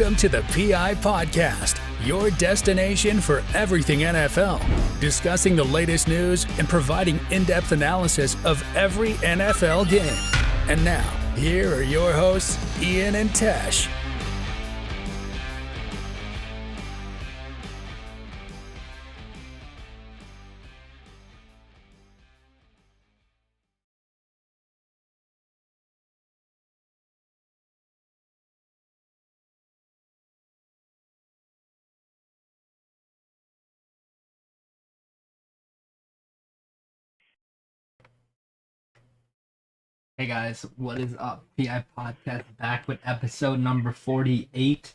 Welcome to the PI Podcast, your destination for everything NFL, discussing the latest news and providing in-depth analysis of every NFL game. And now, here are your hosts, Ian and Tesh. Hey guys, what is up? PI Podcast back with episode number 48.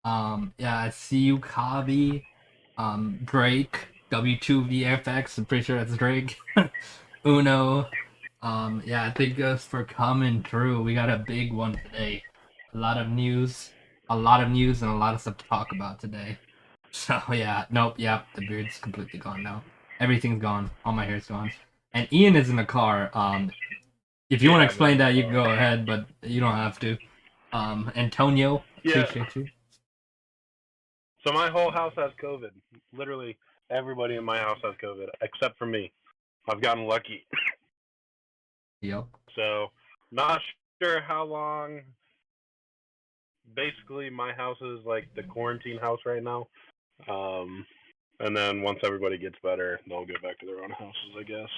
I see you, Kabi, Drake, W2VFX, I'm pretty sure that's Drake, Uno. Thank you for coming through. We got a big one today. A lot of news, and a lot of stuff to talk about today. So the beard's completely gone now. Everything's gone. All my hair's gone. And Ian is in the car. If you want to explain that, you can go ahead, but you don't have to. Antonio, appreciate you. So my whole house has COVID. Literally everybody in my house has COVID, except for me. I've gotten lucky. Yep. So not sure how long. Basically, my house is like the quarantine house right now. And then once everybody gets better, they'll go back to their own houses, I guess.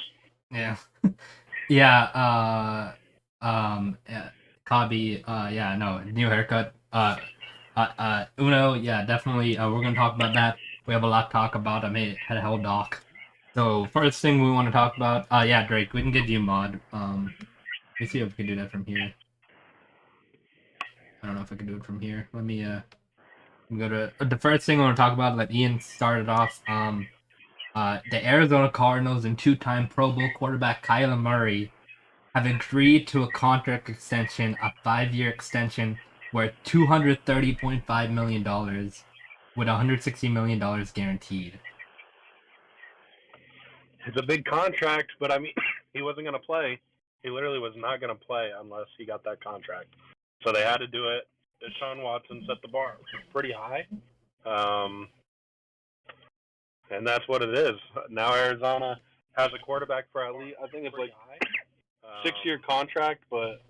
Yeah. Kabi, new haircut. Uno, definitely. We're gonna talk about that. We have a lot to talk about. I had a hell doc. So first thing we want to talk about, Drake, we can get you mod. Let me see if we can do that from here. I don't know if I can do it from here. Let me go to the first thing I want to talk about. Let Ian start it off. The Arizona Cardinals and two-time Pro Bowl quarterback Kyler Murray have agreed to a contract extension, a 5-year extension worth $230.5 million with $160 million guaranteed. It's a big contract, but I mean, he wasn't going to play. He literally was not going to play unless he got that contract. So they had to do it. Deshaun Watson set the bar pretty high. And that's what it is. Now Arizona has a quarterback for at least, I think it's like 6-year contract, but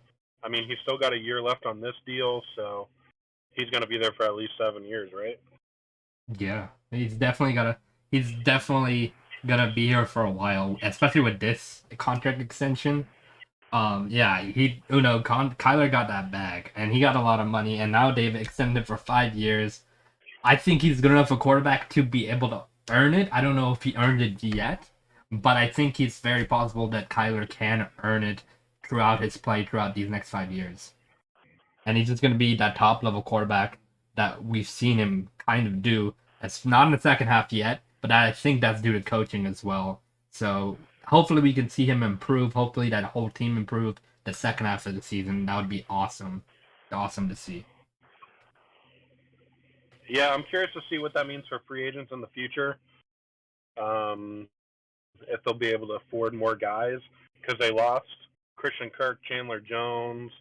I mean, he's still got a year left on this deal, so he's going to be there for at least 7 years, right? Yeah, he's definitely gonna be here for a while, especially with this contract extension. Kyler got that bag, and he got a lot of money, and now they've extended for 5 years. I think he's good enough a quarterback to be able to earn it. I don't know if he earned it yet, but I think it's very possible that Kyler can earn it throughout his play throughout these next 5 years. And he's just going to be that top-level quarterback that we've seen him kind of do. It's not in the second half yet, but I think that's due to coaching as well. So hopefully we can see him improve. Hopefully that whole team improve the second half of the season. That would be awesome. Awesome to see. Yeah, I'm curious to see what that means for free agents in the future. If they'll be able to afford more guys, because they lost Christian Kirk, Chandler Jones.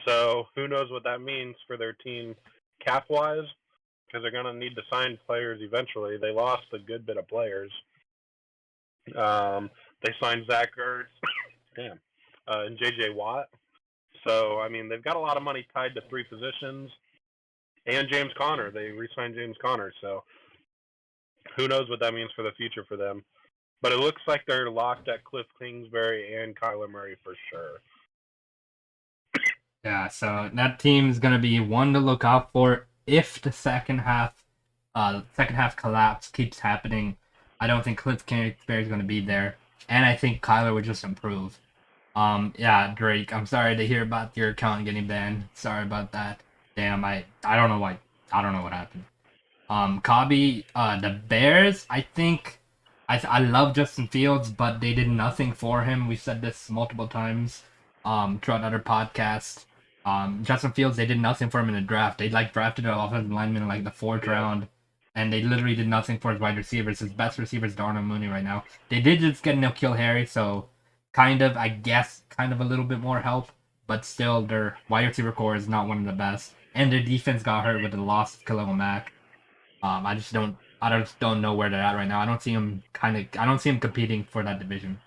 So who knows what that means for their team cap-wise, because they're going to need to sign players eventually. They lost a good bit of players. They signed Zach Ertz and J.J. Watt. So, I mean, they've got a lot of money tied to 3 positions. And James Conner. They re-signed James Conner. So, who knows what that means for the future for them. But it looks like they're locked at Cliff Kingsbury and Kyler Murray for sure. Yeah, so that team's going to be one to look out for if the second half collapse keeps happening. I don't think Cliff Kingsbury is going to be there. And I think Kyler would just improve. Drake, I'm sorry to hear about your account getting banned. Sorry about that. Damn, I don't know why. I don't know what happened. Kabi, the Bears, I think I love Justin Fields, but they did nothing for him. We've said this multiple times throughout other podcasts. Justin Fields, they did nothing for him in the draft. They drafted an offensive lineman in the 4th round, and they literally did nothing for his wide receivers. His best receiver is Darnell Mooney right now. They did just get N'Keal Harry, so kind of a little bit more help, but still their wide receiver core is not one of the best, and their defense got hurt with the loss of Khalil Mack. I just don't know where they're at right now. I don't see them competing for that division.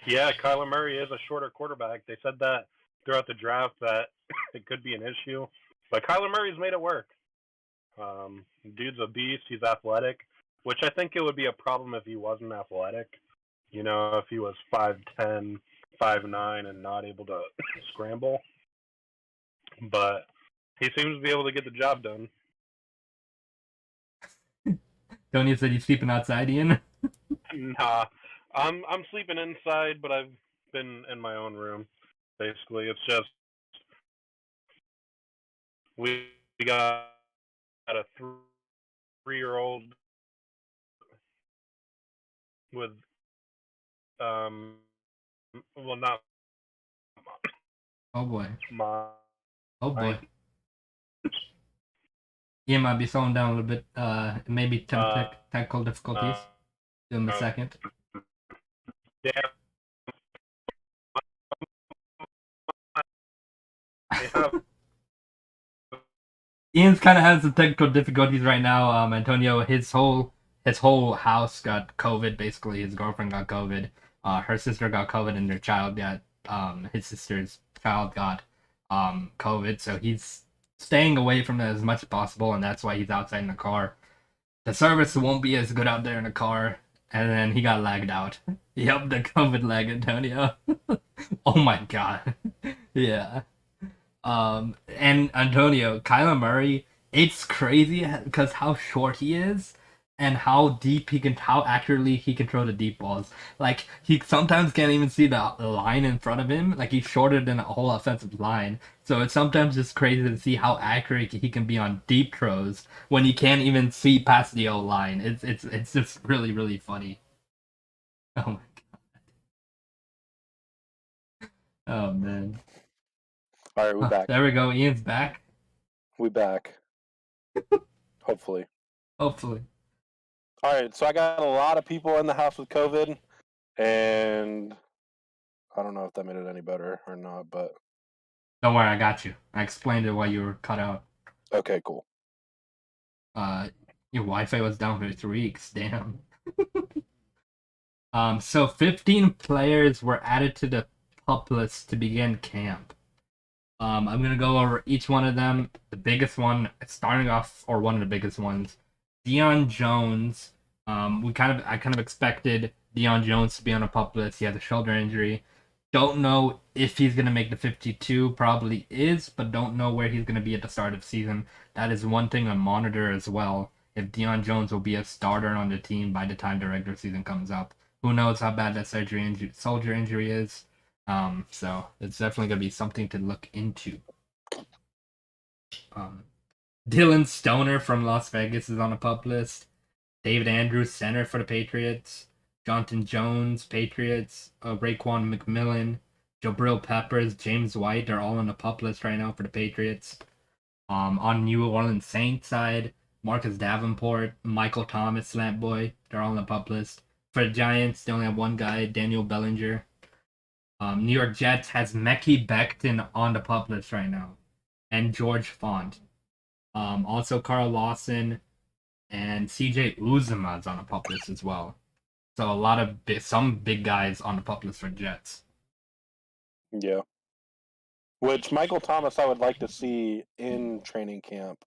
Yeah, Kyler Murray is a shorter quarterback. They said that throughout the draft that it could be an issue, but Kyler Murray's made it work. Dude's a beast. He's athletic, which I think it would be a problem if he wasn't athletic. You know, if he was 5'10", 5'9", and not able to scramble. But he seems to be able to get the job done. Tony said he's sleeping outside, Ian. Nah, I'm sleeping inside, but I've been in my own room. Basically, it's just we got a 3-year-old with well, not Oh boy. my. Oh boy. Ian might be slowing down a little bit. Maybe technical difficulties. Give him a second. Yeah. Ian's kind of has some technical difficulties right now. Antonio, his whole house got COVID. Basically, his girlfriend got COVID. Her sister got COVID, and their child got his sister's child got COVID. So he's staying away from it as much as possible, and that's why he's outside in the car. The service won't be as good out there in the car, and then he got lagged out. Yep, the COVID lag, Antonio. Oh my god. Yeah. And Antonio, Kyler Murray, it's crazy because how short he is and how accurately he can throw the deep balls. Like, he sometimes can't even see the line in front of him. Like, he's shorter than a whole offensive line. So it's sometimes just crazy to see how accurate he can be on deep throws when he can't even see past the O-line. It's just really, really funny. Oh my god. Oh man. All right, we're back. There we go. Ian's back. We back. Hopefully. Hopefully. All right, so I got a lot of people in the house with COVID, and I don't know if that made it any better or not, but... Don't worry, I got you. I explained it while you were cut out. Okay, cool. Your Wi-Fi was down for 3 weeks. Damn. So 15 players were added to the PUP list to begin camp. I'm gonna go over each one of them. The biggest one, starting off, or one of the biggest ones, Dion Jones. I kind of expected Dion Jones to be on a PUP list. He has a shoulder injury. Don't know if he's gonna make the 52. Probably is, but don't know where he's gonna be at the start of the season. That is one thing to monitor as well. If Dion Jones will be a starter on the team by the time the regular season comes up. Who knows how bad that soldier injury is. So it's definitely gonna be something to look into. Dylan Stoner from Las Vegas is on a PUP list. David Andrews, center for the Patriots. Jonathan Jones, Patriots. Raekwon McMillan, Jabril Peppers, James White are all on the PUP list right now for the Patriots. On New Orleans Saints side, Marcus Davenport, Michael Thomas, Slant Boy, they're all on the PUP list. For the Giants, they only have one guy, Daniel Bellinger. New York Jets has Mekhi Becton on the PUP list right now, and George Font. Also Carl Lawson and CJ Uzomah is on the PUP list as well. So a lot of some big guys on the PUP list for Jets. Yeah. Which Michael Thomas I would like to see in training camp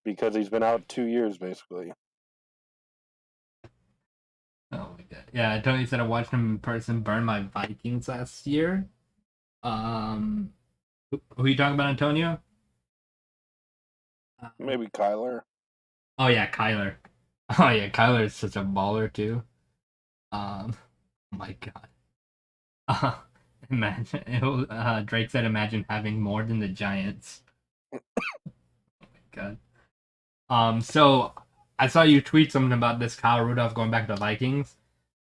because he's been out 2 years basically. Oh my god. Yeah, Tony said I watched him in person burn my Vikings last year. Who are you talking about, Antonio? Maybe Kyler. Oh yeah, Kyler. Oh yeah, Kyler is such a baller too. Oh my god. Imagine Drake said imagine having more than the Giants. Oh my god. So I saw you tweet something about this Kyle Rudolph going back to the Vikings.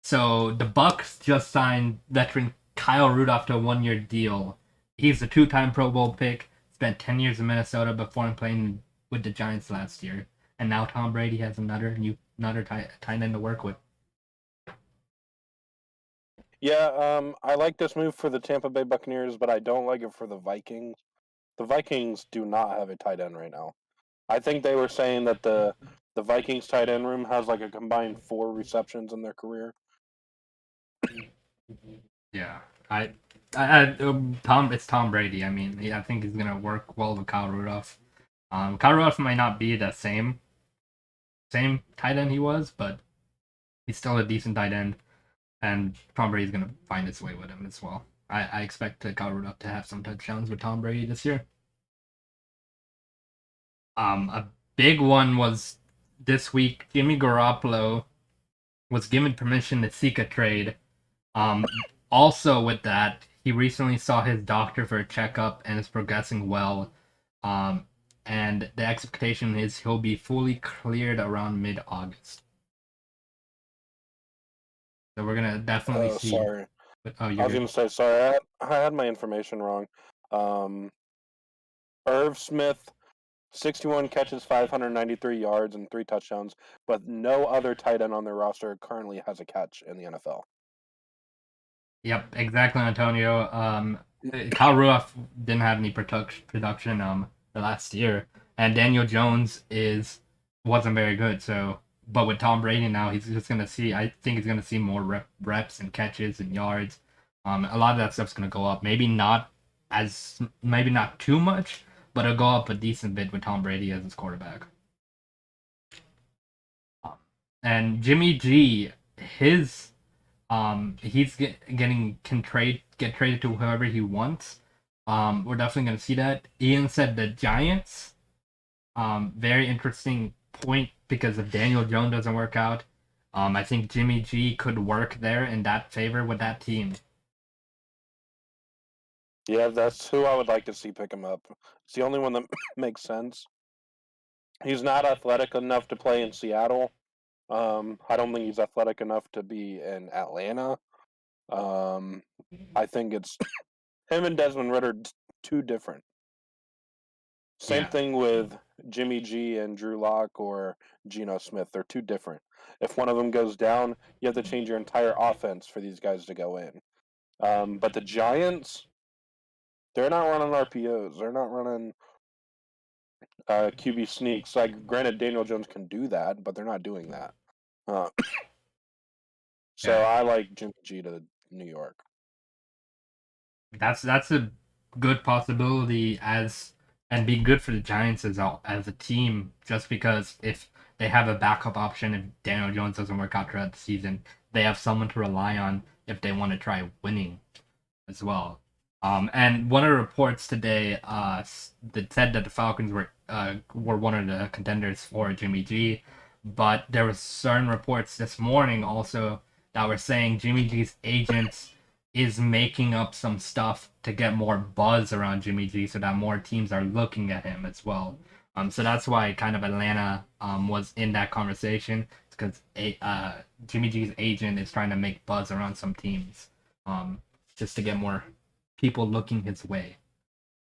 So the Bucks just signed veteran Kyle Rudolph to a 1-year deal. He's a 2-time Pro Bowl pick, spent 10 years in Minnesota before playing with the Giants last year. And now Tom Brady has another tight end to work with. Yeah, I like this move for the Tampa Bay Buccaneers, but I don't like it for the Vikings. The Vikings do not have a tight end right now. I think they were saying that the Vikings tight end room has like a combined 4 receptions in their career. Yeah, it's Tom Brady. I mean, I think he's gonna work well with Kyle Rudolph. Kyle Rudolph might not be the same tight end he was, but he's still a decent tight end, and Tom Brady's gonna find his way with him as well. I expect Kyle Rudolph to have some touchdowns with Tom Brady this year. A big one was this week. Jimmy Garoppolo was given permission to seek a trade. Also with that, he recently saw his doctor for a checkup and is progressing well. And the expectation is he'll be fully cleared around mid-August. So we're gonna definitely see. Sorry. Oh, I was going to say, sorry, I had my information wrong. Irv Smith, 61 catches, 593 yards, and 3 touchdowns, but no other tight end on their roster currently has a catch in the NFL. Yep, exactly, Antonio. Kyle Rudolph didn't have any production the last year, and Daniel Jones wasn't very good. So, but with Tom Brady now, he's just gonna see. I think he's gonna see more reps and catches and yards. A lot of that stuff's gonna go up. Maybe not too much, but it'll go up a decent bit with Tom Brady as his quarterback. And Jimmy G, he's can get traded to whoever he wants. We're definitely gonna see that. Ian said the Giants. Very interesting point because if Daniel Jones doesn't work out, I think Jimmy G could work there in that favor with that team. Yeah, that's who I would like to see pick him up. It's the only one that makes sense. He's not athletic enough to play in Seattle. I don't think he's athletic enough to be in Atlanta. I think it's him and Desmond Ridder too different. Same thing with Jimmy G and Drew Lock or Geno Smith. They're too different. If one of them goes down, you have to change your entire offense for these guys to go in. But the Giants, they're not running RPOs. They're not running QB sneaks. Like, granted, Daniel Jones can do that, but they're not doing that. So I like Jimmy G to New York. That's a good possibility and be good for the Giants as a team, just because if they have a backup option if Daniel Jones doesn't work out throughout the season, they have someone to rely on if they want to try winning as well. And one of the reports today that said that the Falcons were one of the contenders for Jimmy G, but there were certain reports this morning also that were saying Jimmy G's agents is making up some stuff to get more buzz around Jimmy G so that more teams are looking at him as well. So that's why kind of Atlanta was in that conversation, because Jimmy G's agent is trying to make buzz around some teams just to get more people looking his way.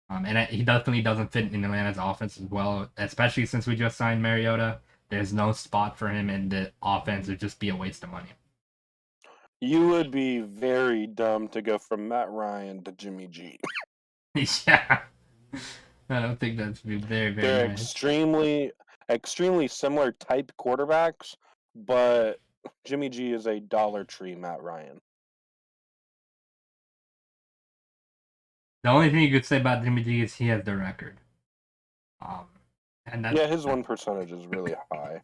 And he definitely doesn't fit in Atlanta's offense as well, especially since we just signed Mariota. There's no spot for him in the offense. It would just be a waste of money. You would be very dumb to go from Matt Ryan to Jimmy G. Yeah. I don't think that's very, very They're nice. extremely similar type quarterbacks, but Jimmy G is a Dollar Tree Matt Ryan. The only thing you could say about Jimmy G is he has the record. And his win percentage is really high.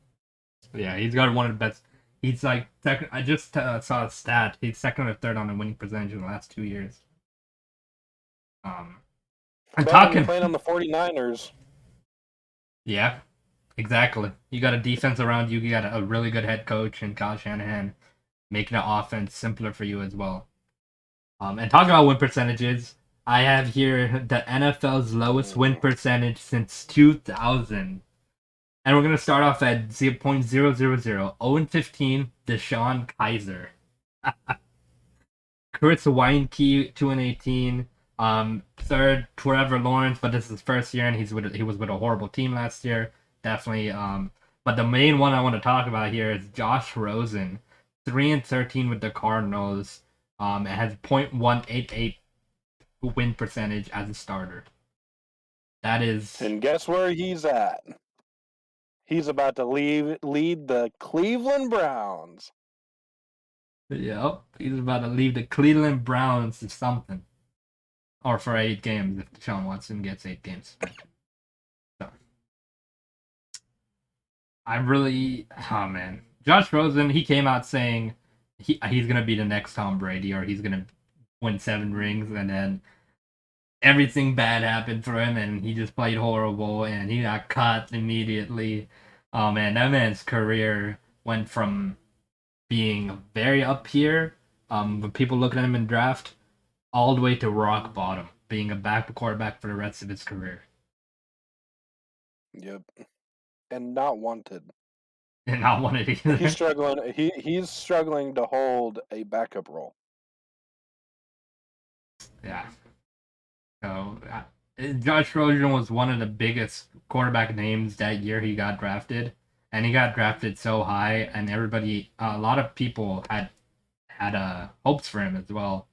Yeah, he's got one of the best. He's like second. I just saw a stat. He's second or third on the winning percentage in the last 2 years. I'm talking playing on the 49ers. Yeah, exactly. You got a defense around you. You got a really good head coach and Kyle Shanahan, making the offense simpler for you as well. And talking about win percentages, I have here the NFL's lowest win percentage since 2000. And we're going to start off at 0.000. 0-15, Deshaun Kaiser. Chris Weinke, 2-18. Third, Trevor Lawrence, but this is his first year, and he was with a horrible team last year. Definitely. But the main one I want to talk about here is Josh Rosen, 3-13 with the Cardinals. It has .188 win percentage as a starter. That is. And guess where he's at? He's about to lead the Cleveland Browns. Yep, he's about to leave the Cleveland Browns to something. Or for 8 games if Deshaun Watson gets 8 games. So. Oh man. Josh Rosen, he came out saying he's going to be the next Tom Brady, or he's going to win 7 rings, and then everything bad happened for him, and he just played horrible, and he got cut immediately. Oh man, that man's career went from being very up here, with people looking at him in draft, all the way to rock bottom, being a backup quarterback for the rest of his career. Yep. And not wanted. And not wanted either. He's struggling. He's struggling to hold a backup role. Yeah. So, Josh Rosen was one of the biggest quarterback names that year he got drafted, and he got drafted so high, and a lot of people had hopes for him as well.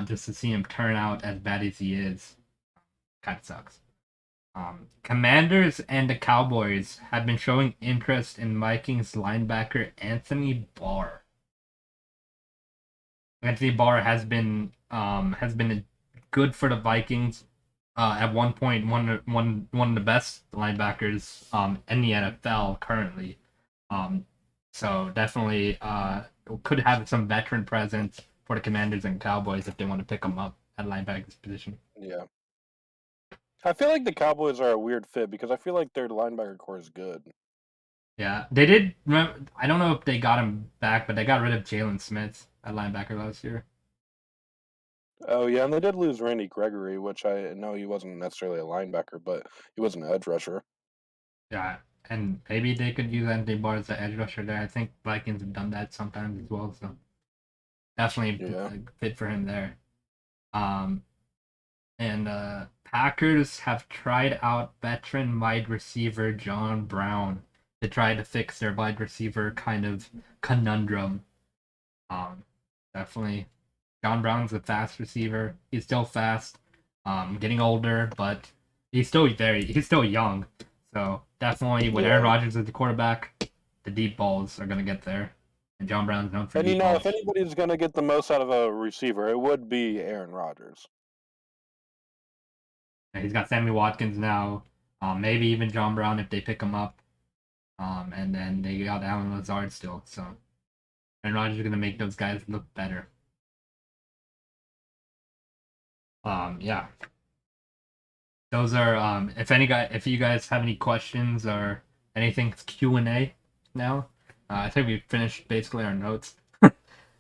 Just to see him turn out as bad as he is, kind of sucks. Commanders and the Cowboys have been showing interest in Vikings linebacker Anthony Barr. Anthony Barr has been good for the Vikings. At one point, one of the best linebackers in the NFL currently. So definitely could have some veteran presence for the Commanders and Cowboys if they want to pick him up at linebacker's position. Yeah. I feel like the Cowboys are a weird fit because I feel like their linebacker core is good. Yeah, they did. I don't know if they got him back, but they got rid of Jalen Smith at linebacker last year. Oh, yeah, and they did lose Randy Gregory, which I know he wasn't necessarily a linebacker, but he was an edge rusher. Yeah, and maybe they could use Anthony Barr as the edge rusher there. I think Vikings have done that sometimes as well, so definitely a fit for him there. And Packers have tried out veteran wide receiver John Brown to try to fix their wide receiver kind of conundrum. Definitely, John Brown's a fast receiver. He's still fast, getting older, but he's still young. So definitely, with Aaron Rodgers as the quarterback, the deep balls are gonna get there, and John Brown's known for. And deep balls. if anybody's gonna get the most out of a receiver, it would be Aaron Rodgers. He's got Sammy Watkins now, maybe even John Brown if they pick him up, and then they got Allen Lazard still. So, Aaron Rodgers is gonna make those guys look better. Yeah. Those are if you guys have any questions or anything, it's Q&A now. I think we finished basically our notes.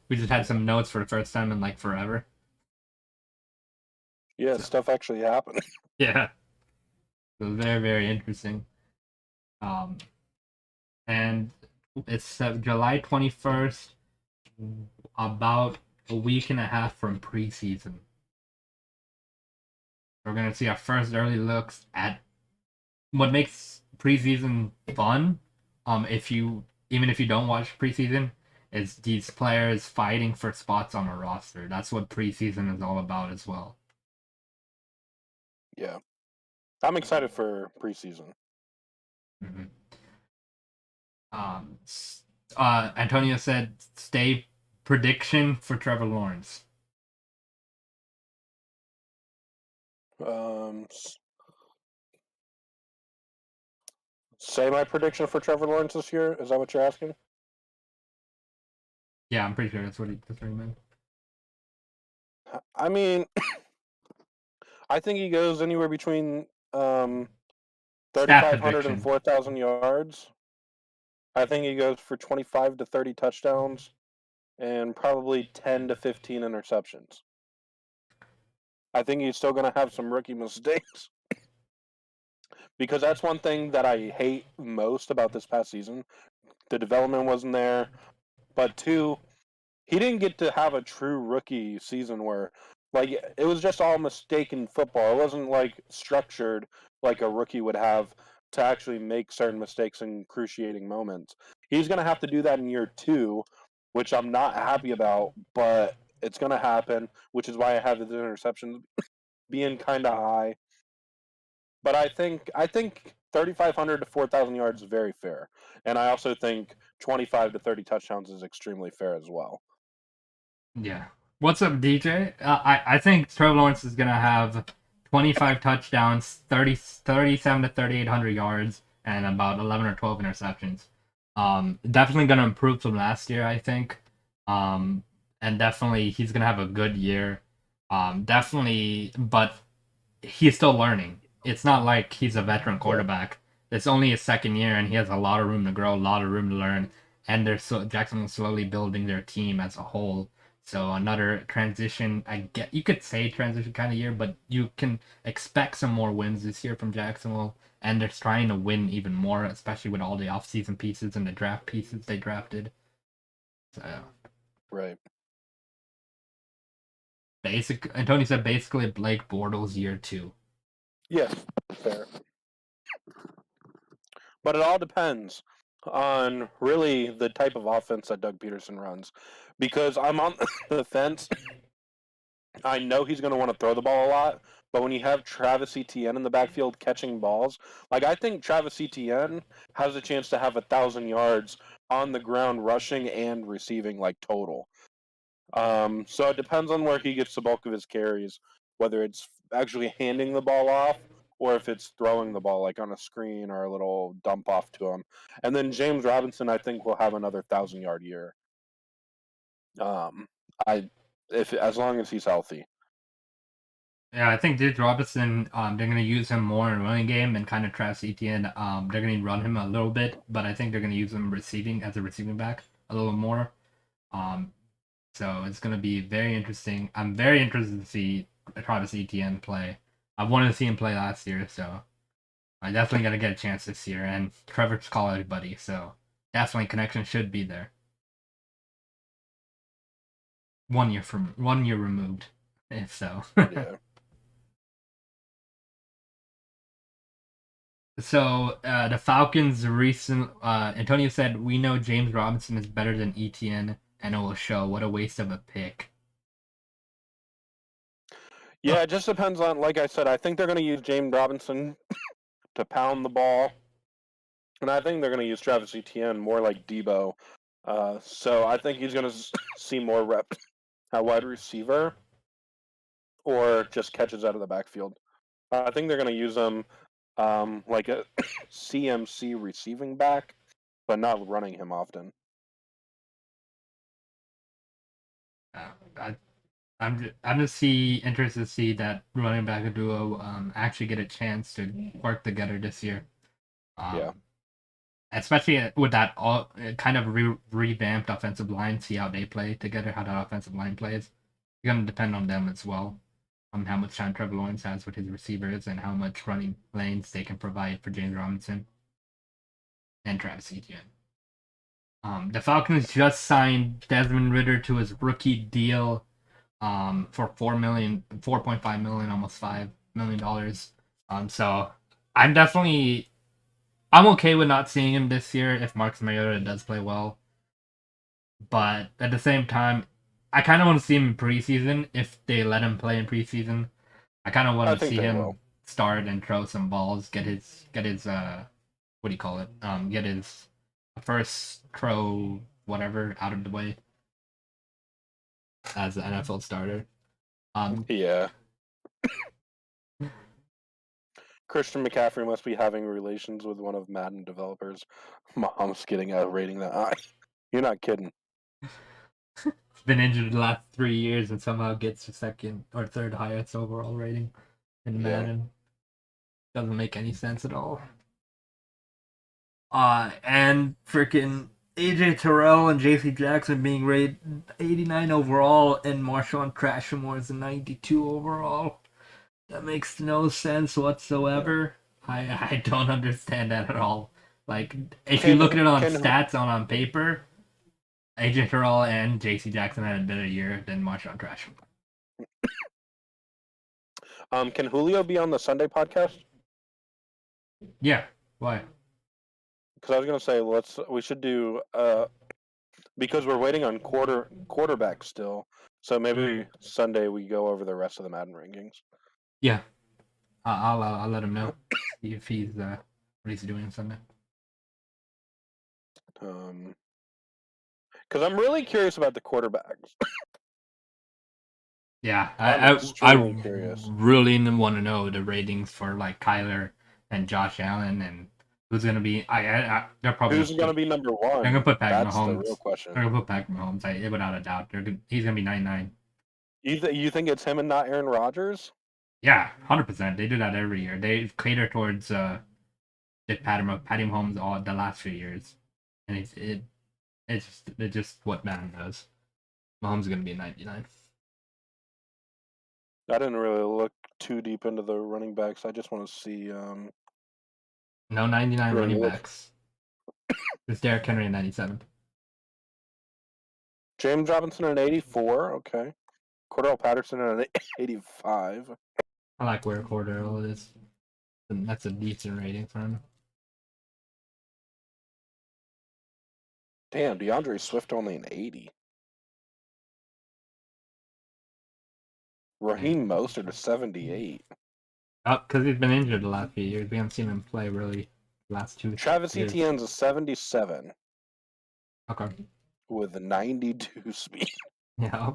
We just had some notes for the first time in like forever. Yeah, stuff actually happened. Yeah. So very, very interesting. And it's July 21st, about a week and a half from preseason. We're going to see our first early looks at what makes preseason fun. Even if you don't watch preseason, is these players fighting for spots on a roster. That's what preseason is all about as well. Yeah. I'm excited for preseason. Mm-hmm. Antonio said, stay prediction for Trevor Lawrence. Say my prediction for Trevor Lawrence this year? Is that what you're asking? Yeah, I'm pretty sure that's what he meant. I mean, I think he goes anywhere between 3,500 and 4,000 yards. I think he goes for 25 to 30 touchdowns and probably 10 to 15 interceptions. I think he's still going to have some rookie mistakes. Because that's one thing that I hate most about this past season. The development wasn't there. But 2, he didn't get to have a true rookie season where, like, it was just all mistaken football. It wasn't, like, structured like a rookie would have to actually make certain mistakes in cruciating moments. He's going to have to do that in year 2, which I'm not happy about, but It's going to happen, which is why I have the interceptions being kind of high. But I think 3,500 to 4,000 yards is very fair, and I also think 25 to 30 touchdowns is extremely fair as well. Yeah. What's up, DJ? I think Trevor Lawrence is gonna have 25 touchdowns, 37 to 3,800 yards, and about 11 or 12 interceptions. Definitely gonna improve from last year, I think. And definitely he's gonna have a good year. Definitely, but he's still learning. It's not like he's a veteran quarterback. It's only his second year, and he has a lot of room to grow, a lot of room to learn. And Jacksonville's slowly building their team as a whole. So another transition, you could say transition kind of year, but you can expect some more wins this year from Jacksonville. And they're trying to win even more, especially with all the offseason pieces and the draft pieces they drafted. So, right. Tony said basically Blake Bortles year 2. Yes, fair. But it all depends on really the type of offense that Doug Peterson runs. Because I'm on the fence. I know he's going to want to throw the ball a lot, but when you have Travis Etienne in the backfield catching balls, like I think Travis Etienne has a chance to have 1,000 yards on the ground rushing and receiving like total. So it depends on where he gets the bulk of his carries, whether it's actually handing the ball off or if it's throwing the ball like on a screen or a little dump off to him. And then James Robinson, I think, will have another 1,000-yard year. As long as he's healthy. Yeah, I think James Robinson, they're going to use him more in running game and kind of Travis Etienne. They're going to run him a little bit, but I think they're going to use him as a receiving back a little more. So it's going to be very interesting. I'm very interested to see Travis Etienne play. I wanted to see him play last year, so I'm definitely going to get a chance this year. And Trevor's college buddy, so definitely connection should be there. 1 year removed, if so. Yeah. So the Falcons Antonio said, we know James Robinson is better than Etienne, and it will show. What a waste of a pick. Yeah, it just depends on, like I said, I think they're going to use James Robinson to pound the ball. And I think they're going to use Travis Etienne more like Debo. So I think he's going to see more reps at wide receiver or just catches out of the backfield. I think they're going to use him like a CMC receiving back, but not running him often. I'm just interested to see that running back duo actually get a chance to work together this year. Yeah. Especially with that kind of revamped offensive line, see how they play together, how that offensive line plays. It's going to depend on them as well, on how much time Trevor Lawrence has with his receivers and how much running lanes they can provide for James Robinson and Travis Etienne. The Falcons just signed Desmond Ridder to his rookie deal for $4.5 million, almost $5 million. So I'm okay with not seeing him this year if Marcus Mariota does play well. But at the same time, I kind of want to see him in preseason if they let him play in preseason. I kind of want to see him start and throw some balls, get his what do you call it? Get his first throw whatever out of the way as an NFL starter. Yeah. Christian McCaffrey must be having relations with one of Madden developers. Mom's getting a rating that high. You're not kidding. He's been injured the last 3 years and somehow gets the second or third highest overall rating in Madden. Doesn't make any sense at all. And freaking AJ Terrell and JC Jackson being rated 89 overall and Marshawn Crashmore is a 92 overall. That makes no sense whatsoever. I don't understand that at all. Like, if you look at it on stats on paper, AJ Terrell and JC Jackson had a better year than Marshawn Crashmore. Can Julio be on the Sunday podcast? Yeah. Why? Because I was going to say we should do because we're waiting on quarterback still. So maybe Sunday we go over the rest of the Madden rankings. Yeah, I'll let him know if he's what he's doing Sunday. Because I'm really curious about the quarterbacks. Yeah, I'm I extremely curious. really want to know the ratings for like Kyler and Josh Allen and who's gonna be. They're probably Who's going to be number one? They're gonna put Patrick That's Mahomes. the real question. They're gonna put Patrick Mahomes. Without a doubt, he's gonna be 9-9. You think it's him and not Aaron Rodgers? Yeah, 100%. They do that every year. They cater towards Patty Mahomes all the last few years, and it's just what Madden does. Mahomes is gonna be 99. I didn't really look too deep into the running backs. I just want to see. No 99 Really running look. backs. It's Derrick Henry at 97. James Robinson at 84. Okay. Cordell Patterson at 85. I like where Cordell is. And that's a decent rating for him. Damn, DeAndre Swift only an 80. Raheem Mostert a 78. Oh, because he's been injured the last few years. We haven't seen him play really the last 2 Travis years. Etienne's a 77 Okay. with a 92 speed. Yeah.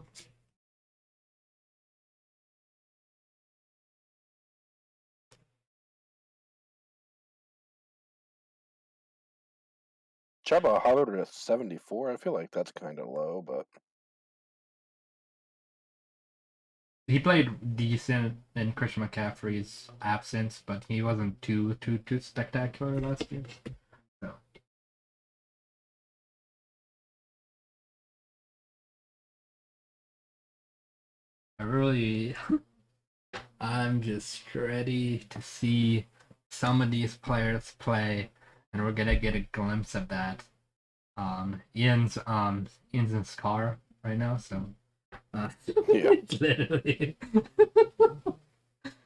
Chuba Hubbard at 74. I feel like that's kind of low, but He played decent in Christian McCaffrey's absence, but he wasn't too spectacular last year. So. I'm just ready to see some of these players play, and we're gonna get a glimpse of that. Ian's in his car right now, so yeah. literally,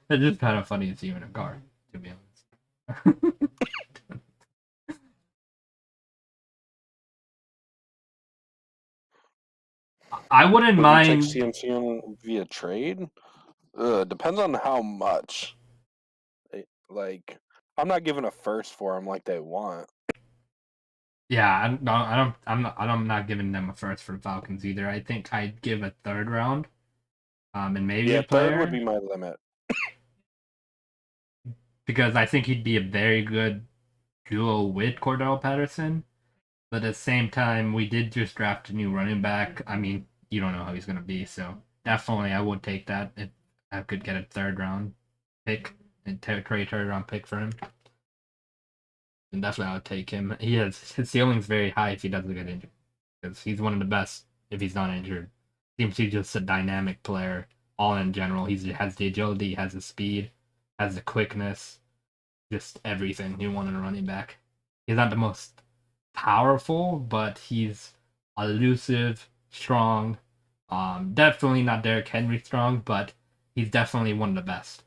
it's just kind of funny to see you in a car, to be honest. I wouldn't Would mind. you take CMC via trade? Depends on how much. Like, I'm not giving a first for them like they want. Yeah, I'm not giving them a first for the Falcons either. I think I'd give a third round, and maybe a player. Third would be my limit. Because I think he'd be a very good duo with Cordell Patterson. But at the same time, we did just draft a new running back. I mean, you don't know how he's going to be, so definitely I would take that if I could get a third round pick and trade third round pick for him. And definitely I would take him. His ceiling's very high if he doesn't get injured. Because he's one of the best if he's not injured. Seems he's just a dynamic player, all in general. He has the agility, he has the speed, has the quickness, just everything you want in a running back. He's not the most powerful, but he's elusive, strong. Definitely not Derrick Henry strong, but he's definitely one of the best.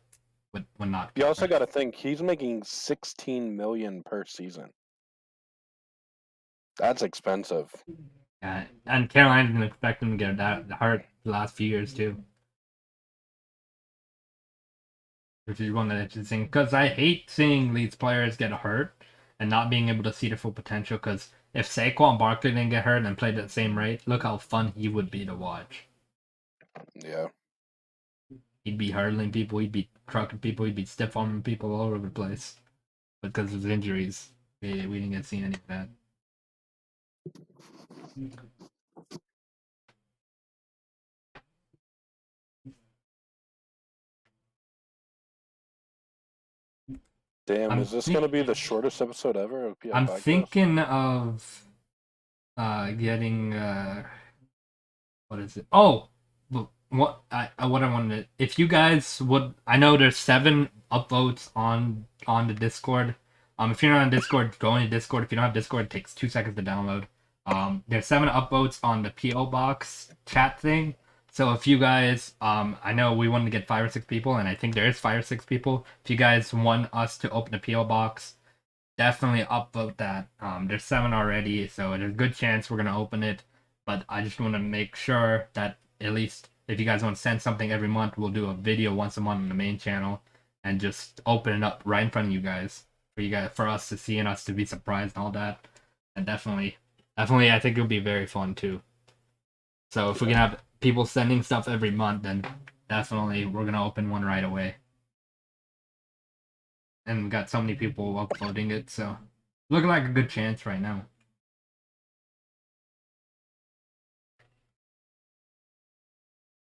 When not. You also got to think he's making $16 million per season. That's expensive. Yeah, and Carolina's gonna expect him to get that hurt the last few years too. Which is one that is interesting because I hate seeing these players get hurt and not being able to see their full potential. Because if Saquon Barkley didn't get hurt and played at the same rate, look how fun he would be to watch. Yeah. He'd be hurdling people, he'd be trucking people, he'd be stiff arming people all over the place. But because of his injuries, we didn't get to see any of that. Damn, is this going to be the shortest episode ever of PI I'm Podcast? thinking of getting what is it? Oh, what I wanted. If you guys would, I know there's 7 upvotes on the Discord. If you're not on Discord, go into Discord. If you don't have Discord, it takes 2 seconds to download. There's 7 upvotes on the PO box chat thing. So if you guys, I know we wanted to get 5 or 6 people, and I think there is 5 or 6 people. If you guys want us to open a PO box, definitely upvote that. There's 7 already, so there's a good chance we're gonna open it. But I just want to make sure that at least if you guys want to send something every month, we'll do a video once a month on the main channel and just open it up right in front of you guys for us to see and us to be surprised and all that. And definitely, I think it'll be very fun too. So if we can have people sending stuff every month, then definitely we're gonna open one right away. And we got so many people uploading it, so looking like a good chance right now.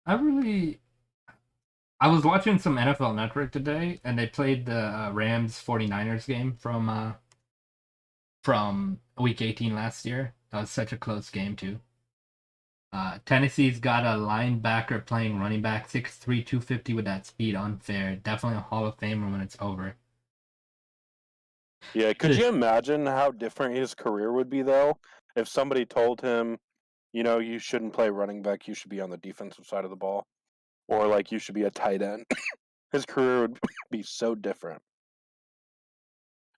I was watching some NFL Network today, and they played the Rams 49ers game from Week 18 last year. That was such a close game too. Tennessee's got a linebacker playing running back, 6'3", 250 with that speed, unfair. Definitely a Hall of Famer when it's over. Yeah, could you imagine how different his career would be, though, if somebody told him, you shouldn't play running back, you should be on the defensive side of the ball, or, like, you should be a tight end. His career would be so different.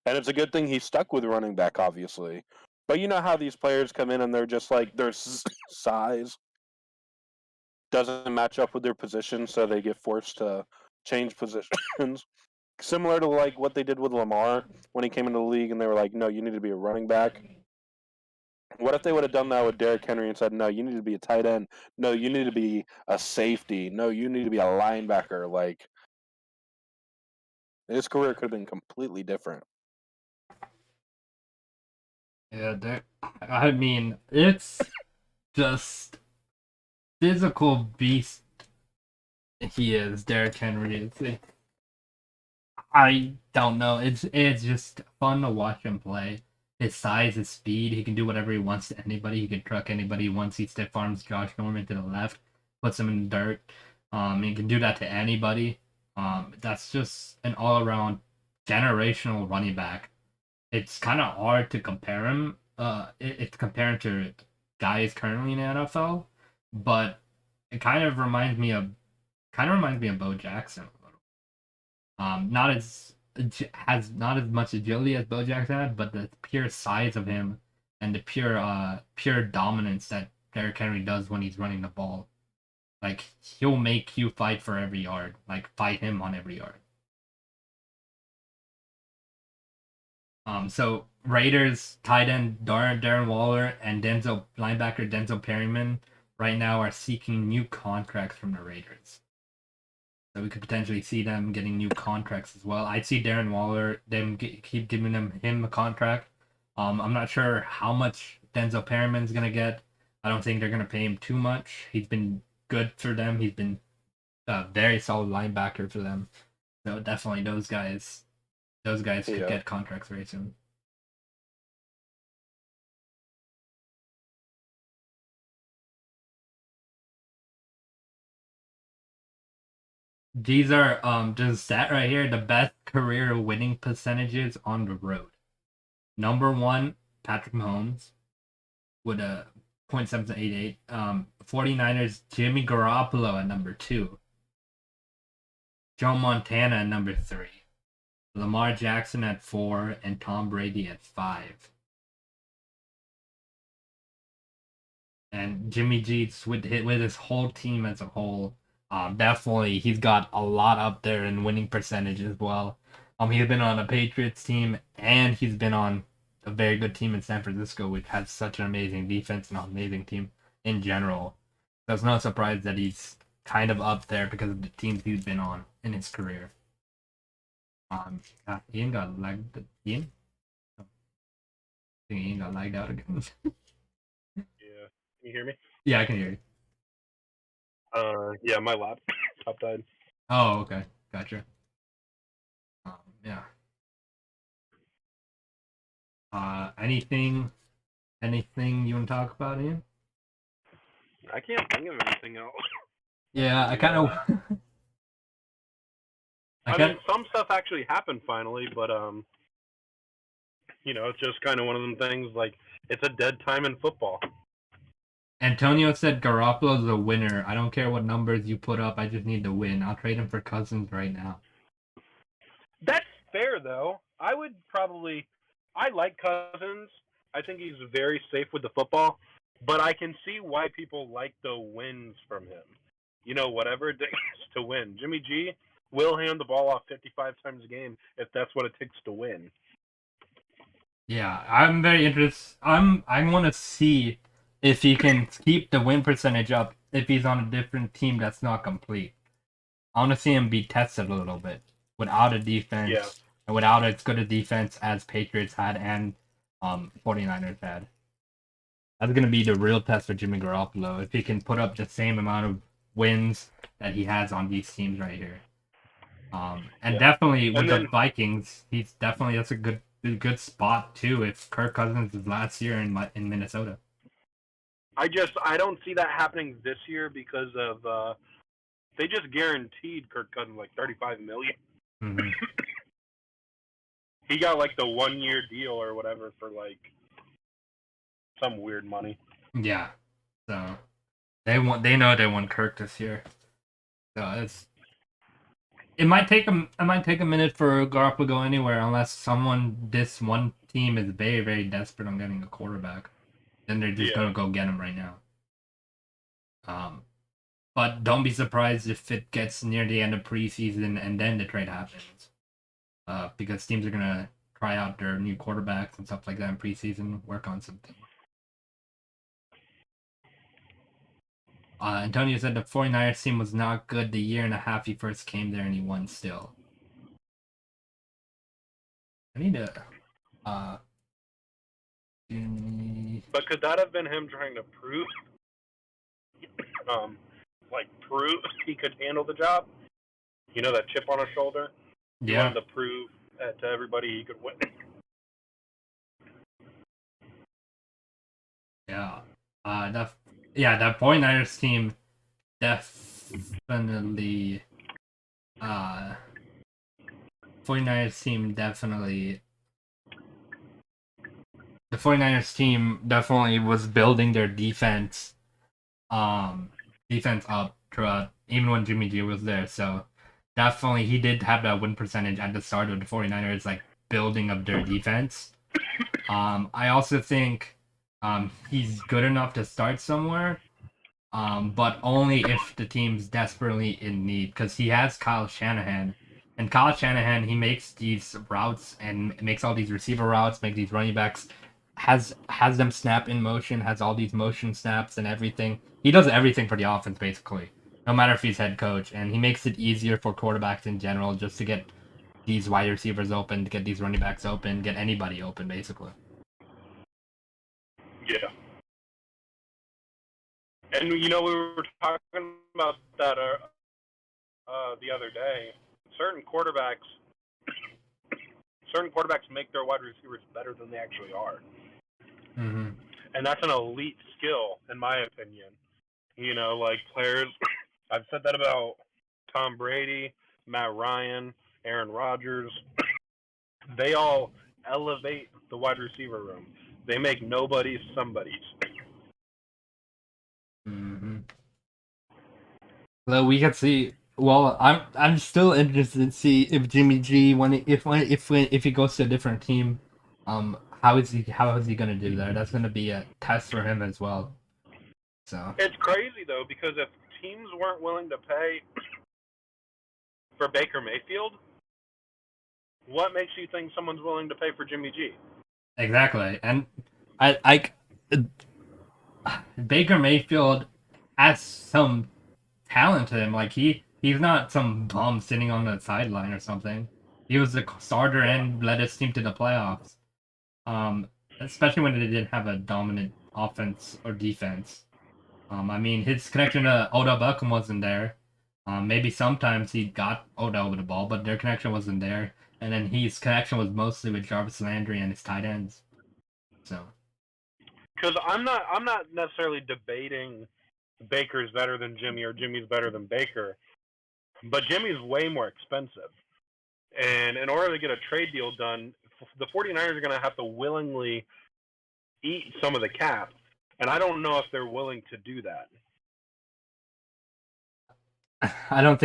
And it's a good thing he stuck with running back, obviously. But you know how these players come in and they're just like, their size doesn't match up with their position, so they get forced to change positions. Similar to like what they did with Lamar when he came into the league and they were like, no, you need to be a running back. What if they would have done that with Derrick Henry and said, no, you need to be a tight end. No, you need to be a safety. No, you need to be a linebacker. Like, his career could have been completely different. Yeah, I mean, it's just physical beast he is, Derrick Henry. I don't know. It's just fun to watch him play. His size, his speed, he can do whatever he wants to anybody. He can truck anybody once. He stiff arms Josh Norman to the left, puts him in the dirt. He can do that to anybody. That's just an all-around generational running back. It's kind of hard to compare him. It's comparing to guys currently in the NFL, but it kind of reminds me of Bo Jackson. Not as has not as much agility as Bo Jackson had, but the pure size of him and the pure dominance that Derrick Henry does when he's running the ball. Like, he'll make you fight for every yard. Like, fight him on every yard. So Raiders tight end Darren Waller and linebacker Denzel Perryman right now are seeking new contracts from the Raiders. So we could potentially see them getting new contracts as well. I'd see Darren Waller, keep giving him a contract. I'm not sure how much Denzel Perryman's going to get. I don't think they're going to pay him too much. He's been good for them. He's been a very solid linebacker for them. So definitely those guys could get contracts very soon. These are just stat right here, the best career winning percentages on the road. Number 1, Patrick Mahomes with a .788. 49ers, Jimmy Garoppolo at number 2. Joe Montana at number 3. Lamar Jackson at 4 and Tom Brady at 5. And Jimmy G with his whole team as a whole. Definitely, he's got a lot up there in winning percentage as well. He's been on a Patriots team, and he's been on a very good team in San Francisco, which has such an amazing defense and an amazing team in general. So it's not surprised that he's kind of up there because of the teams he's been on in his career. Ian got lagged. Ian? I think Ian got lagged out again. Yeah. Can you hear me? Yeah, I can hear you. Yeah, my laptop died. Oh, okay. Gotcha. Yeah. Anything you want to talk about, Ian? I can't think of anything else. Yeah, I kind of. I mean, some stuff actually happened finally, but it's just kind of one of them things. Like, it's a dead time in football. Antonio said Garoppolo's a winner. I don't care what numbers you put up. I just need to win. I'll trade him for Cousins right now. That's fair, though. I like Cousins. I think he's very safe with the football. But I can see why people like the wins from him. You know, whatever it takes to win. Jimmy G will hand the ball off 55 times a game if that's what it takes to win. Yeah, I'm very interested. I want to see if he can keep the win percentage up if he's on a different team that's not complete. I want to see him be tested a little bit without a defense Yeah. and without as good a defense as Patriots had and 49ers had. That's going to be the real test for Jimmy Garoppolo, if he can put up the same amount of wins that he has on these teams right here. And definitely with the Vikings, that's a good spot too if Kirk Cousins is last year in Minnesota. I don't see that happening this year because of they just guaranteed Kirk Cousins like $35 million. Mm-hmm. He got like the 1-year deal or whatever for like some weird money. Yeah, so they know they want Kirk this year. So it might take a minute for Garoppolo to go anywhere unless this one team is very, very desperate on getting a quarterback. Then they're just gonna go get him right now. But don't be surprised if it gets near the end of preseason and then the trade happens. Because teams are gonna try out their new quarterbacks and stuff like that in preseason, work on something. Antonio said the 49ers team was not good the year and a half he first came there and he won still. I need to But could that have been him trying to prove prove he could handle the job? You know, that chip on his shoulder? He wanted to prove to everybody he could win. Yeah. That 49ers team definitely 49ers team definitely the 49ers team definitely was building their defense up throughout, even when Jimmy G was there. So definitely he did have that win percentage at the start of the 49ers, like building up their defense. I also think he's good enough to start somewhere, but only if the team's desperately in need, because he has Kyle Shanahan. And Kyle Shanahan, he makes these routes and makes all these receiver routes, make these running backs, has them snap in motion, has all these motion snaps and everything. He does everything for the offense, basically, no matter if he's head coach. And he makes it easier for quarterbacks in general just to get these wide receivers open, to get these running backs open, get anybody open, basically. Yeah. And, you know, we were talking about that the other day. Certain quarterbacks make their wide receivers better than they actually are. Mm-hmm. And that's an elite skill, in my opinion. You know, like players, I've said that about Tom Brady, Matt Ryan, Aaron Rodgers. They all elevate the wide receiver room. They make nobodies somebodies. Mm-hmm. So we can see. Well, I'm still interested to see if Jimmy G if he goes to a different team, how is he gonna do there? That's gonna be a test for him as well. So it's crazy though, because if teams weren't willing to pay for Baker Mayfield, what makes you think someone's willing to pay for Jimmy G? Exactly, and I Baker Mayfield has some talent to him. Like he's not some bum sitting on the sideline or something. He was the starter and led his team to the playoffs. Especially when they didn't have a dominant offense or defense. I mean, his connection to Odell Beckham wasn't there. Maybe sometimes he got Odell with the ball, but their connection wasn't there. And then his connection was mostly with Jarvis Landry and his tight ends. So, because I'm not necessarily debating Baker's better than Jimmy or Jimmy's better than Baker, but Jimmy's way more expensive. And in order to get a trade deal done, the 49ers are going to have to willingly eat some of the cap. And I don't know if they're willing to do that. I don't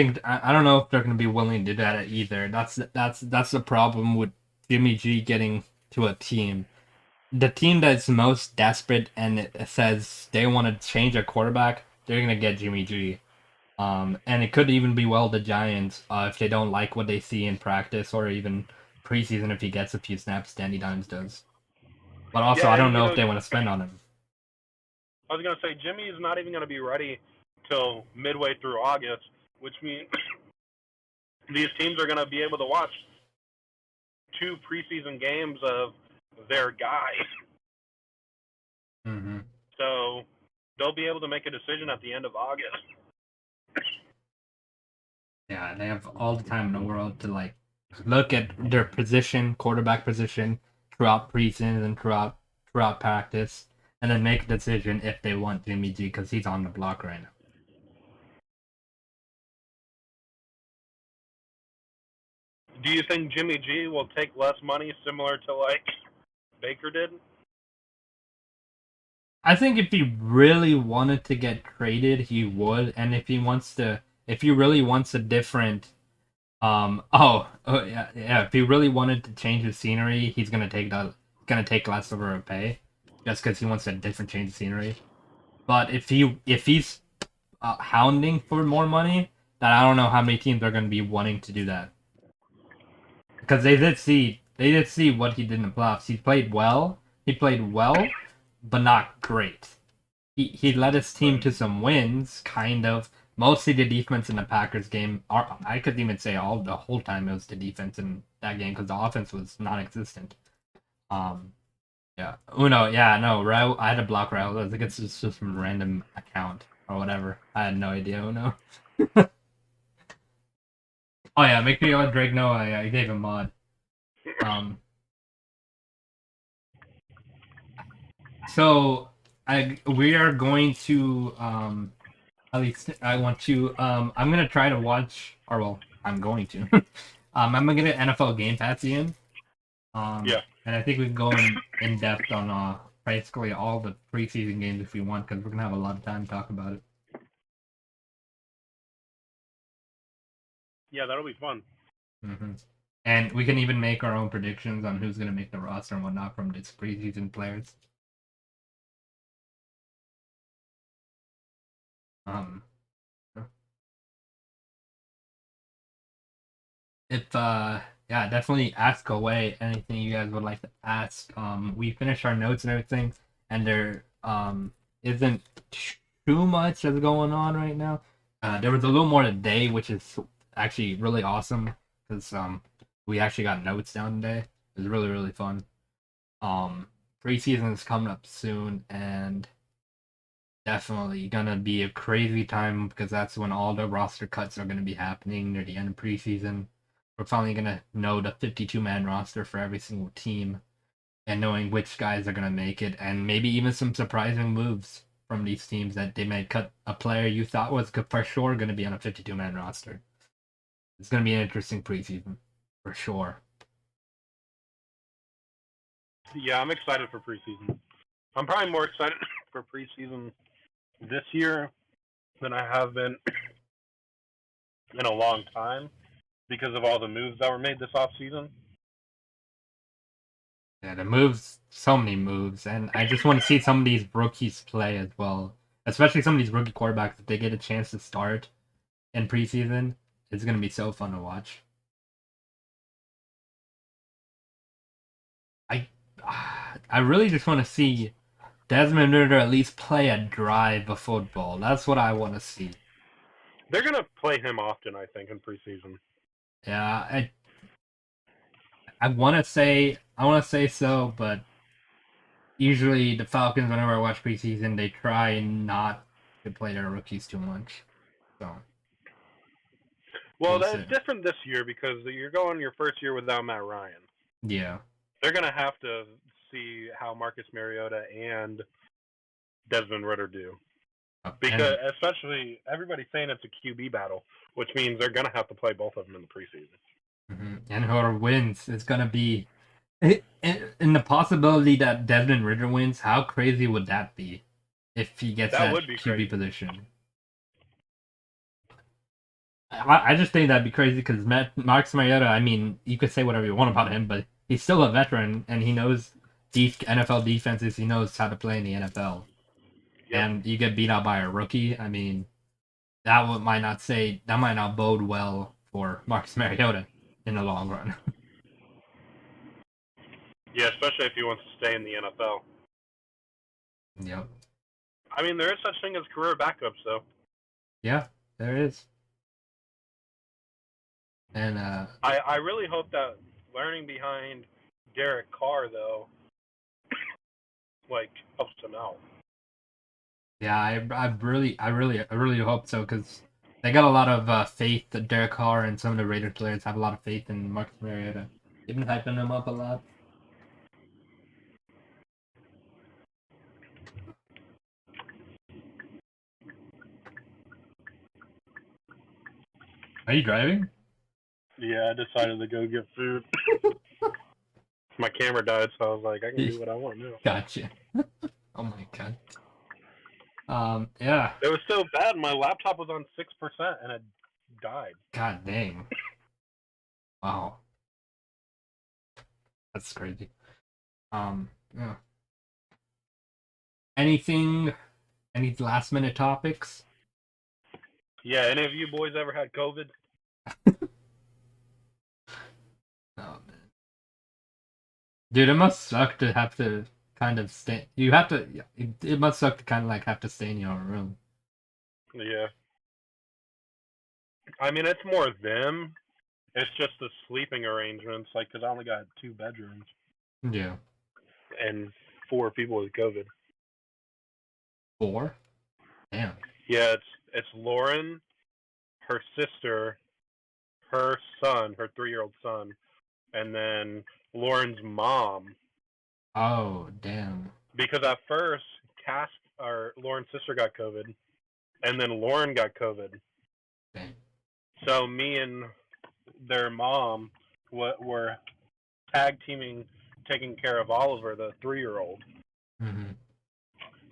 know if they're going to be willing to do that either. That's the problem with Jimmy G getting to a team. the team that's most desperate and it says they want to change a quarterback, they're gonna get Jimmy G. And it could even be the Giants if they don't like what they see in practice or even preseason if he gets a few snaps. Danny Dimes does, but also Yeah, I and don't know if they want to spend on him. I was gonna say Jimmy is not even gonna be ready till midway through August, which means these teams are gonna be able to watch 2 preseason games of their guys. Mm-hmm. So they'll be able to make a decision at the end of August. Yeah, they have all the time in the world to like look at their position, quarterback position, throughout preseason and throughout practice, and then make a decision if they want Jimmy G because he's on the block right now. Do you think Jimmy G will take less money, similar to like Baker did? I think if he really wanted to get traded, he would, and if he really wants a different, yeah, if he really wanted to change the scenery, he's gonna take less of a pay, just because he wants a different change of scenery. But if he's hounding for more money, then I don't know how many teams are gonna be wanting to do that, because they did see what he did in the playoffs. He played well, but not great. He led his team to some wins, kind of. Mostly the defense in the Packers game. I could even say the whole time it was the defense in that game because the offense was non-existent. Yeah. Uno, yeah, no, Raul, I had to block Raul. I think it's just some random account or whatever. I had no idea, Uno. Oh yeah, make me let Drake know I gave him mod. So we are going to at least I want to I'm gonna try to watch or well I'm going to I'm gonna get an NFL Game Pass in. Yeah. And I think we can go in depth on basically all the preseason games if we want because we're gonna have a lot of time to talk about it. Yeah, that'll be fun. Mm-hmm. And we can even make our own predictions on who's gonna make the roster and whatnot from these preseason players. If yeah, definitely ask away anything you guys would like to ask. We finished our notes and everything, and there isn't too much that's going on right now. There was a little more today, which is actually really awesome because we actually got notes down today. It was really fun. Preseason is coming up soon, and definitely gonna be a crazy time because that's when all the roster cuts are gonna be happening near the end of preseason. We're finally gonna know the 52-man roster for every single team and knowing which guys are gonna make it, and maybe even some surprising moves from these teams that they might cut a player you thought was for sure gonna be on a 52-man roster. It's gonna be an interesting preseason for sure. Yeah, I'm excited for preseason. I'm probably more excited for preseason this year than I have been in a long time because of all the moves that were made this offseason. Yeah, the moves, so many moves, and I just want to see some of these rookies play as well. Especially some of these rookie quarterbacks, if they get a chance to start in preseason, it's gonna be so fun to watch. I I really just want to see Desmond Ridder at least play a drive of football. That's what I want to see. They're gonna play him often, I think, in preseason. Yeah, I want to say so, but usually the Falcons, whenever I watch preseason, they try not to play their rookies too much. So. Well, We'll that's see. different this year because you're going your first year without Matt Ryan. Yeah. They're gonna have to see how Marcus Mariota and Desmond Ridder do. Because especially everybody's saying it's a QB battle, which means they're gonna have to play both of them in the preseason. And whoever wins is gonna be in the possibility that Desmond Ridder wins. How crazy would that be if he gets that QB crazy position? I just think that'd be crazy because Marcus Mariota. I mean, you could say whatever you want about him, but he's still a veteran and he knows NFL defenses, he knows how to play in the NFL. Yep. And you get beat out by a rookie. I mean, might not bode well for Marcus Mariota in the long run. Yeah, especially if he wants to stay in the NFL. Yep. I mean, there is such thing as career backups, though. Yeah, there is. And I really hope that learning behind Derek Carr, though, like, helps him out. yeah, I really hope so, because they got a lot of faith that Derek Carr and some of the Raiders players have a lot of faith in Marcus Mariota. They've been hyping him up a lot. Are you driving? Yeah, I decided to go get food. My camera died, so I was like, I can do what I want now. Gotcha. Oh my god. Yeah. It was so bad, my laptop was on 6% and it died. God dang. Wow. That's crazy. Yeah. Any last minute topics? Yeah, any of you boys ever had COVID? Oh man. Dude, it must suck to have to kind of stay. You have to. It must suck to kind of like have to stay in your own room. Yeah. I mean, it's more them. It's just the sleeping arrangements, like, because I only got 2 bedrooms Yeah. and 4 people with COVID. 4? Damn. Yeah, it's Lauren, her sister, her son, her 3-year-old son, and then Lauren's mom. Oh, damn. Because at first, Lauren's sister got COVID, and then Lauren got COVID. Damn. So me and their mom were tag teaming, taking care of Oliver, the 3-year-old. Mm-hmm.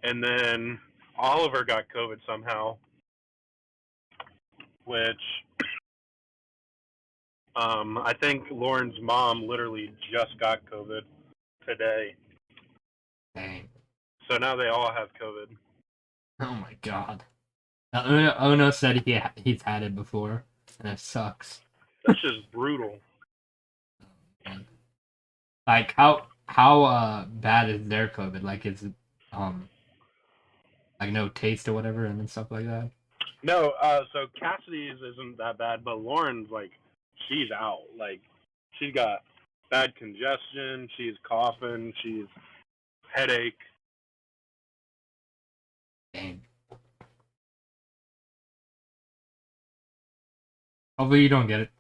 And then Oliver got COVID somehow, which I think Lauren's mom literally just got COVID today. Dang. So now they all have COVID. Oh my god. Ono said he's had it before, and it sucks. That's just brutal. Like how bad is their COVID? Like is it like no taste or whatever and stuff like that? No, so Cassidy's isn't that bad, but Lauren's, like, she's out. Like, she's got bad congestion, she's coughing, she's headache. Dang. Hopefully you don't get it.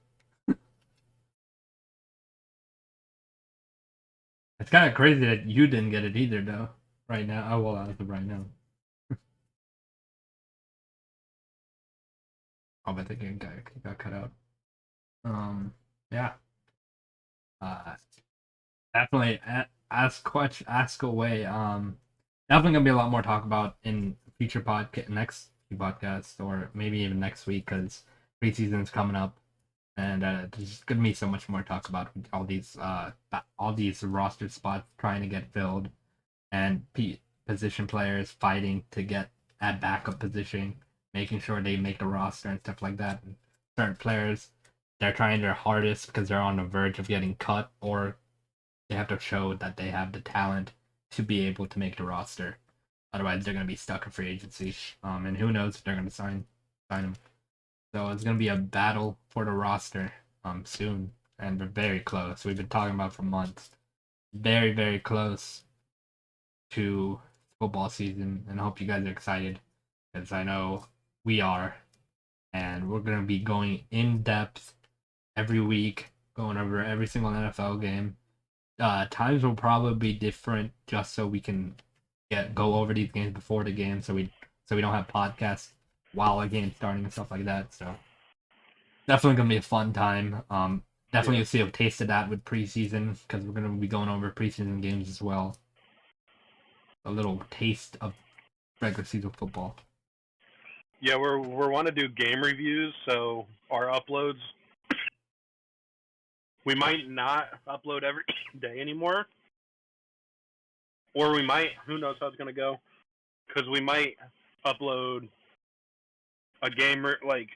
It's kind of crazy that you didn't get it either, though. Right now, oh well, as of right now. Oh, but the game got cut out. Yeah. Definitely ask away. Definitely gonna be a lot more talk about in next few podcasts, or maybe even next week, because preseason's coming up, and there's gonna be so much more to talk about with all these roster spots trying to get filled, and position players fighting to get at backup position, making sure they make the roster and stuff like that. And certain players, they're trying their hardest because they're on the verge of getting cut, or they have to show that they have the talent to be able to make the roster. Otherwise, they're going to be stuck in free agency. And who knows if they're going to sign them. So it's going to be a battle for the roster soon. And we're very close. We've been talking about for months. Very, very close to football season. And I hope you guys are excited, because I know we are. And we're going to be going in depth every week, going over every single NFL game. Times will probably be different, just so we can go over these games before the game, so we don't have podcasts while a game's starting and stuff like that. So definitely gonna be a fun time. Definitely you'll see a taste of that with preseason, because we're gonna be going over preseason games as well. A little taste of regular season football. Yeah, we're want to do game reviews, so our uploads, we might not upload every day anymore, Or we might, who knows how it's going to go, because we might upload a game, like,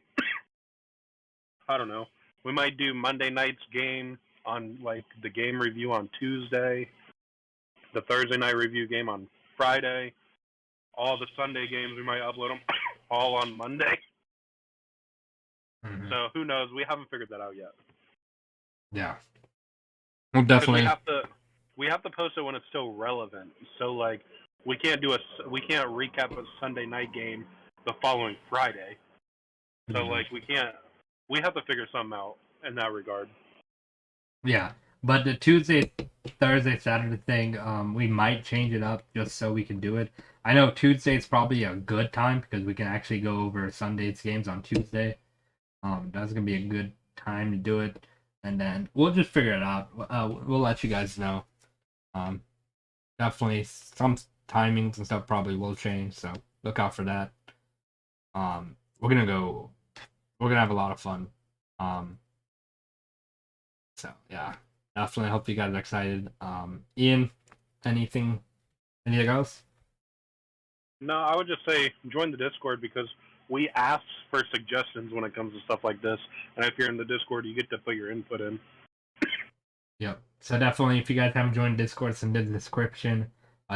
I don't know, we might do Monday night's game on, like, the game review on Tuesday, the Thursday night review game on Friday, all the Sunday games, we might upload them all on Monday. Mm-hmm. So who knows? We haven't figured that out yet. Yeah. Well, definitely. We have to post it when it's still relevant. So like we can't recap a Sunday night game the following Friday. So Mm-hmm. like we have to figure something out in that regard. Yeah. But the Tuesday, Thursday, Saturday thing, we might change it up just so we can do it. I know Tuesday is probably a good time because we can actually go over Sunday's games on Tuesday. That's gonna be a good time to do it, and then we'll just figure it out. We'll let you guys know. Definitely some timings and stuff probably will change, so look out for that. We're gonna have a lot of fun. So yeah, definitely hope you guys are excited. Ian, anything else? No, I would just say join the Discord because we ask for suggestions when it comes to stuff like this. And if you're in the Discord, you get to put your input in. Yep. So definitely, if you guys haven't joined Discord, it's in the description.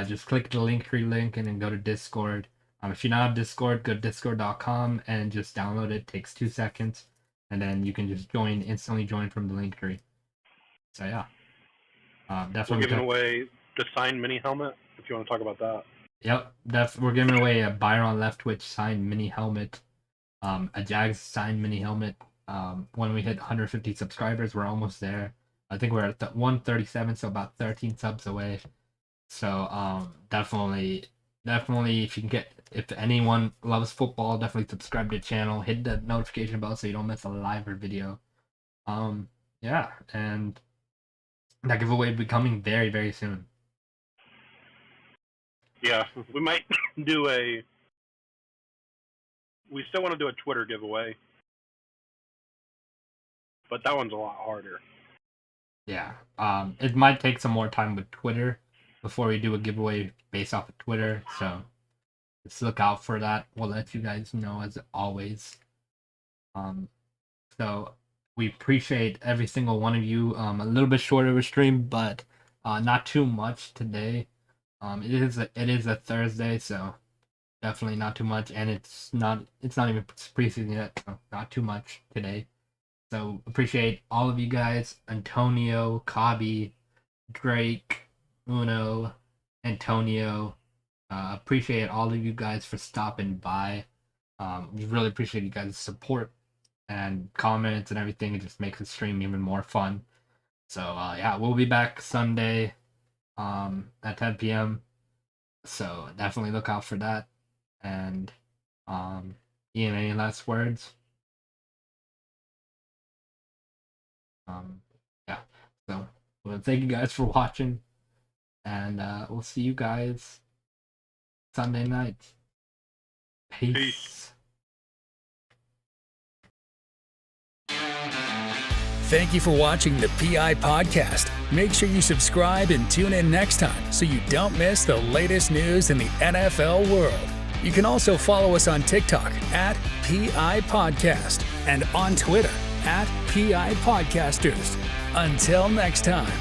Just click the Linktree link and then go to Discord. If you're not on Discord, go to discord.com and just download it. It takes 2 seconds. And then you can just instantly join from the Linktree. So yeah. Definitely. We're giving away the signed mini helmet, if you want to talk about that. Yep, we're giving away a Byron Leftwich signed mini helmet, a Jags signed mini helmet. When we hit 150 subscribers, we're almost there. I think we're at 137, so about 13 subs away. So definitely, if anyone loves football, definitely subscribe to the channel, hit the notification bell so you don't miss a live or video. Yeah, and that giveaway will be coming very, very soon. Yeah, we might do we still want to do a Twitter giveaway, but that one's a lot harder. Yeah, it might take some more time with Twitter before we do a giveaway based off of Twitter, so just look out for that. We'll let you guys know as always. So we appreciate every single one of you. A little bit shorter of a stream, but not too much today. It is a Thursday, so definitely not too much, and it's not even preseason yet, so not too much today. So appreciate all of you guys, Antonio, Cobby, Drake, Uno, Antonio. Appreciate all of you guys for stopping by. We really appreciate you guys' support and comments and everything. It just makes the stream even more fun. So yeah, we'll be back Sunday at 10 p.m. So definitely look out for that. And Ian, any last words? Yeah. So well, thank you guys for watching, and we'll see you guys Sunday night. Peace. Thank you for watching the PI Podcast. Make sure you subscribe and tune in next time so you don't miss the latest news in the NFL world. You can also follow us on TikTok at PIPodcast and on Twitter at PIPodcasters. Until next time.